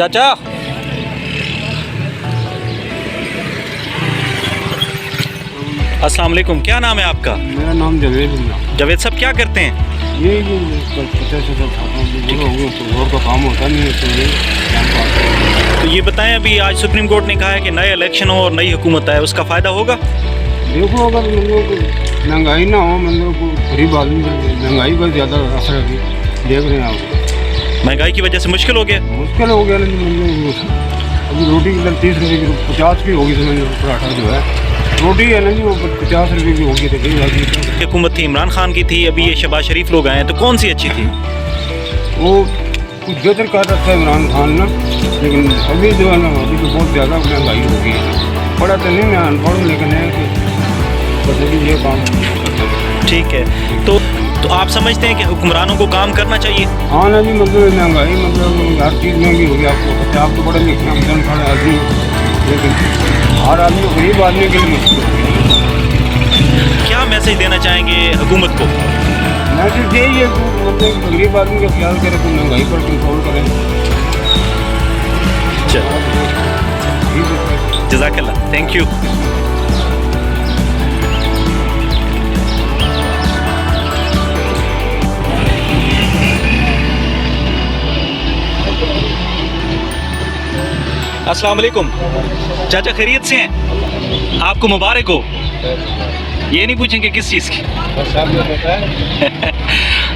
चाचा, अस्सलाम वालेकुम, क्या नाम है आपका? मेरा नाम जावेद है। जावेद साहब क्या करते हैं? ये रोड का काम होता नहीं है तो ये काम पास है। तो ये बताएं, अभी आज सुप्रीम कोर्ट ने कहा है कि नए इलेक्शन हो और नई हुकूमत आए, उसका फ़ायदा होगा? देखो अगर मतलब महंगाई ना हो, मतलब गरीब आदमी महंगाई पर ज़्यादा असर अभी देख रहे हैं आप। महंगाई की वजह से मुश्किल हो गया। मुश्किल हो गया ना, मतलब अभी रोटी की 30 रुपये की 50 की होगी, समझ लो पराठा जो है रोटी है ना जी, वो 50 रुपये की होगी। तो कई आदमी हुकूमत थी इमरान खान की थी, अभी ये शहबाज शरीफ लोग आए हैं, तो कौन सी अच्छी थी? वो कुछ बेहतर कर रखा है इमरान खान ना, लेकिन अभी जो है ना अभी तो बहुत ज़्यादा महंगाई हो गई है। पढ़ा तो नहीं, मैं अनपढ़ हूँ, लेकिन है कि बस अभी ये काम। ठीक है, तो आप समझते हैं कि हुक्मरानों को काम करना चाहिए? हाँ ना जी, मतलब महंगाई मतलब हर चीज़ महंगी हो गई। आपको पता है, आप तो बड़े लिखे आमदन खड़े आदमी, लेकिन हर आदमी गरीब आदमी के लिए मुश्किल हो गई। क्या मैसेज देना चाहेंगे हुकूमत को? मैसेज यही है कि मतलब गरीब आदमी का ख्याल करें, तो महंगाई पर कंट्रोल करें। जज़ाकल्लाह, थैंक यू। अस्सलाम वालेकुम चाचा, खैरियत से हैं? आपको मुबारक हो। ये नहीं पूछेंगे किस चीज़ की?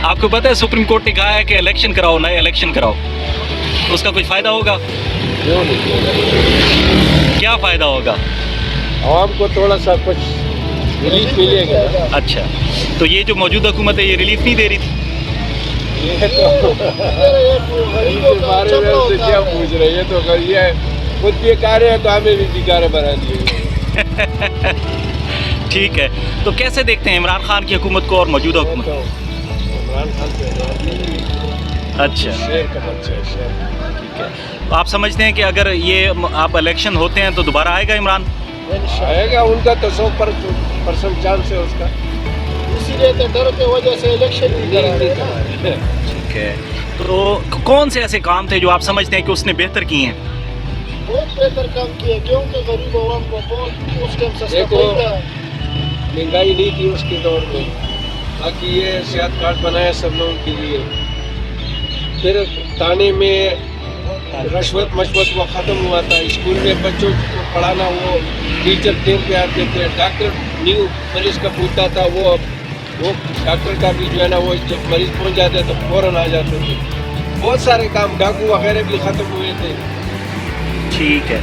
आपको पता है सुप्रीम कोर्ट ने कहा है कि इलेक्शन कराओ, नए इलेक्शन कराओ, उसका कुछ फ़ायदा होगा? क्या फ़ायदा होगा? आवाम को थोड़ा सा कुछ रिलीफ मिलेगा। अच्छा, तो ये जो मौजूदा हुकूमत है ये रिलीफ नहीं दे रही थी? ये तो इसके बारे में हमसे क्या पूछ रहे हैं? ये तो ये खुद बेकार है तो हमें भी बेकार बना दिए। ठीक है, तो कैसे देखते हैं इमरान खान की हुकूमत को और मौजूदा हुकूमत? इमरान खान से अच्छा, शेर का बच्चा है, शेर। ठीक है, तो आप समझते हैं कि अगर ये आप इलेक्शन होते हैं तो दोबारा आएगा इमरान? आएगा, उनका तो 100% चांस है उसका, इसीलिए तो डर की वजह से इलेक्शन भी करा रहे हैं। ठीक है, तो कौन से ऐसे काम थे जो आप समझते हैं कि उसने बेहतर किए हैं? बहुत बेहतर काम किया, क्योंकि गरीब आवाम को बहुत उस टाइम सस्ता पड़ता है। महंगाई नहीं थी उसके दौर में, बाकी ये सेहत कार्ड बनाया सब लोगों के लिए। फिर थाने में रिश्वत मशवत वो ख़त्म हुआ था। स्कूल में बच्चों को पढ़ाना, वो टीचर टाइम पे आते थे। डॉक्टर न्यू मरीज़ का पूछता था, वो डॉक्टर का भी जो है ना, वो जब मरीज़ पहुंच जाते तो फ़ौरन आ जाते थे। बहुत सारे काम, डाकू वगैरह भी ख़त्म हुए थे। ठीक है,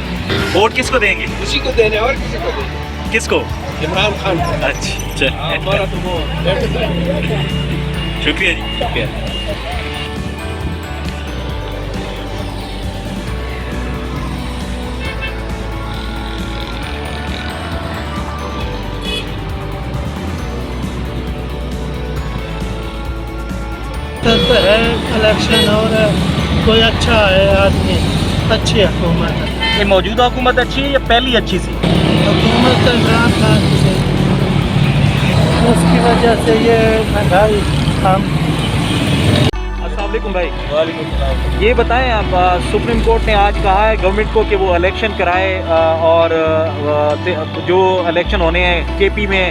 वोट किसको देंगे? उसी को देने और किसी को देने? किसको? इमरान खान को। अच्छा, हमारा तो वो शुक्रिया जी, शुक्रिया। है इलेक्शन और कोई अच्छा है आदमी, अच्छी हुकूमत है। ये मौजूदा हुकूमत अच्छी है या पहली अच्छी सी? हुकूमत इमरान खान से, उसकी वजह से ये महंगाई कम। अस्सलाम वालेकुम भाई। वालेकुम सलाम। ये बताएं आप, सुप्रीम कोर्ट ने आज कहा है गवर्नमेंट को कि वो इलेक्शन कराए और जो इलेक्शन होने हैं केपी में,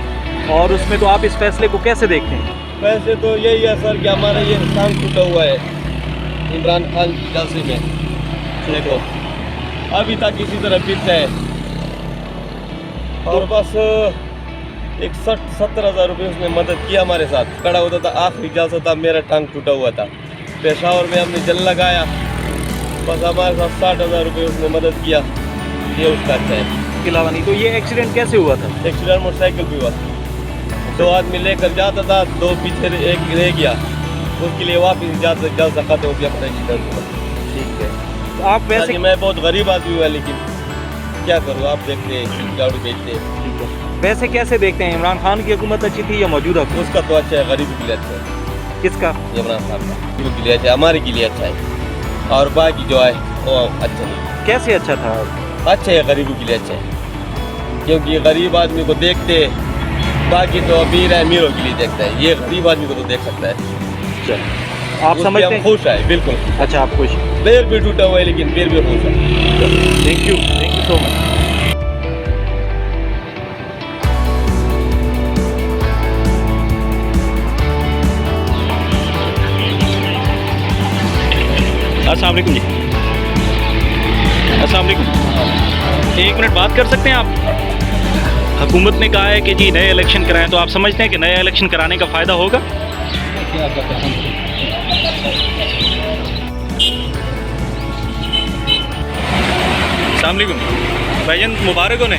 और उसमें तो आप इस फैसले को कैसे देखते हैं? वैसे तो यही है सर कि हमारा ये टांग टूटा हुआ है इमरान खान की जलसे में। देखो अभी तक इसी तरह बीतता है, और बस 60-70 हज़ार रुपये उसने मदद की हमारे साथ। खड़ा होता था, आखिरी जलसा था, मेरा टांग टूटा हुआ था। पेशावर में हमने जल लगाया, बस हमारे साथ 60,000 रुपये उसने मदद किया। ये उसका अच्छा है। इसके अलावा नहीं। तो ये एक्सीडेंट कैसे हुआ था? एक्सीडेंट मोटरसाइकिल भी हुआ, 2 आदमी लेकर जाता था, 2 पीछे एक रह गया, उसके लिए वापस जल सका तो भी अपना एक्सीडेंट हुआ। ठीक है, तो आप वैसे मैं बहुत गरीब आदमी हुआ, लेकिन क्या करूँ, आप देखते हैं गाड़ी बेचते हैं। ठीक है, वैसे कैसे देखते हैं, इमरान खान की हुकूमत अच्छी थी या मौजूदा हुकूमत? उसका तो अच्छा है, गरीबी के लिए अच्छा है। किसका? इमरान खान का गरीबी के लिए अच्छा है, हमारे के लिए अच्छा है, और बाकी जो है वो अच्छा नहीं। कैसे अच्छा था? अच्छा है, गरीबी के लिए अच्छा है, क्योंकि गरीब आदमी को देखते, बाकी तो अमीर है अमीरों के लिए देखता है, ये गरीब आदमी को तो देख सकता है। चल, आप समझते हैं? खुश है बिल्कुल। अच्छा, आप खुश। पैर भी टूटा हुआ है लेकिन फिर भी खुश है। Thank you so much. अस्सलाम वालेकुम जी। अस्सलाम वालेकुम। एक मिनट बात कर सकते हैं आप? हुकूमत ने कहा है कि जी नए इलेक्शन कराएं, तो आप समझते हैं कि नया इलेक्शन कराने का फ़ायदा होगा? क्या पता हमको। अस्सलाम वालेकुम भाईजान, मुबारक हो ने।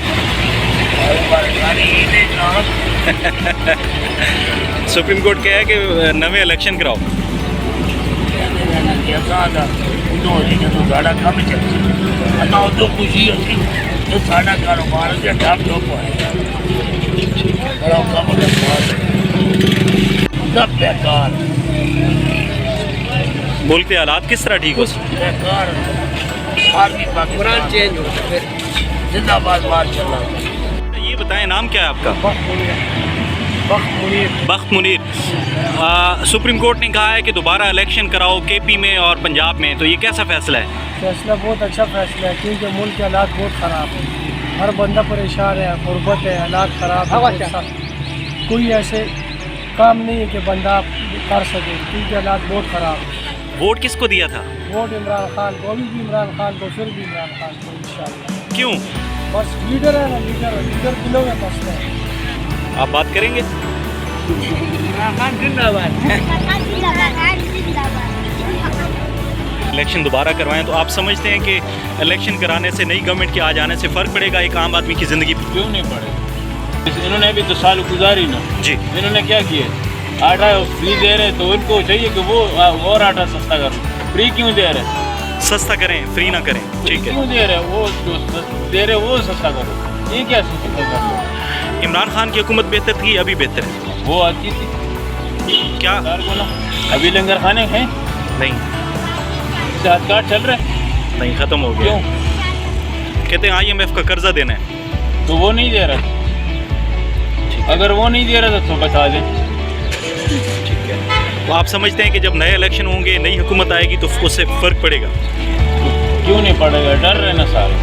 सुप्रीम कोर्ट कहा है कि नवे इलेक्शन कराओ। मुल्क के हालात किस तरह ठीक हो? कुरान चेंज हो फिर जिंदाबाद मार चल रहा है। ये बताएं, नाम क्या है आपका? बख्त मुनीर। सुप्रीम कोर्ट ने कहा है कि दोबारा इलेक्शन कराओ केपी में और पंजाब में, तो ये कैसा फैसला है? फैसला बहुत अच्छा फैसला है, क्योंकि मुल्क के हालात बहुत ख़राब है। हर बंदा परेशान है, गुर्बत है, हालात ख़राब है बहुत सारे। कोई ऐसे काम नहीं है कि बंदा कर सके, क्योंकि हालात बहुत ख़राब है। वोट किसको दिया था? वोट इमरान खान को, अभी भी इमरान खान को, फिर भी इमरान खान को इंशाल्लाह। क्यों? बस लीडर है ना, लीडर दिलों में मसला है। आप बात करेंगे? इलेक्शन दोबारा करवाएं, तो आप समझते हैं कि इलेक्शन कराने से, नई गवर्नमेंट के आ जाने से फ़र्क पड़ेगा एक आम आदमी की ज़िंदगी पर? क्यों नहीं पड़े? इन्होंने अभी तो साल गुजारी ना जी। इन्होंने क्या किया? आटा फ्री दे रहे, तो इनको चाहिए कि वो और आटा सस्ता करो। फ्री क्यों दे रहे? सस्ता करें, फ्री ना करें, ठीक है। क्यों दे रहे? वो जो दे रहे वो सस्ता करो। ये क्या सस्ता कर रहे? इमरान खान की हुकूमत बेहतर थी, अभी बेहतर है? वो अच्छी थी क्या? को ना अभी लंगर खाने हैं नहीं, सेहत कार्ड चल रहे हैं? नहीं, ख़त्म हो गया। क्यों? कहते हैं IMF का कर्जा देना है। तो वो नहीं दे रहा। अगर वो नहीं दे रहा तो बता दें। ठीक है। तो आप समझते हैं कि जब नए इलेक्शन होंगे, नई हुकूमत आएगी, तो उससे फ़र्क पड़ेगा? क्यों नहीं पड़ेगा? डर रहे ना सारे।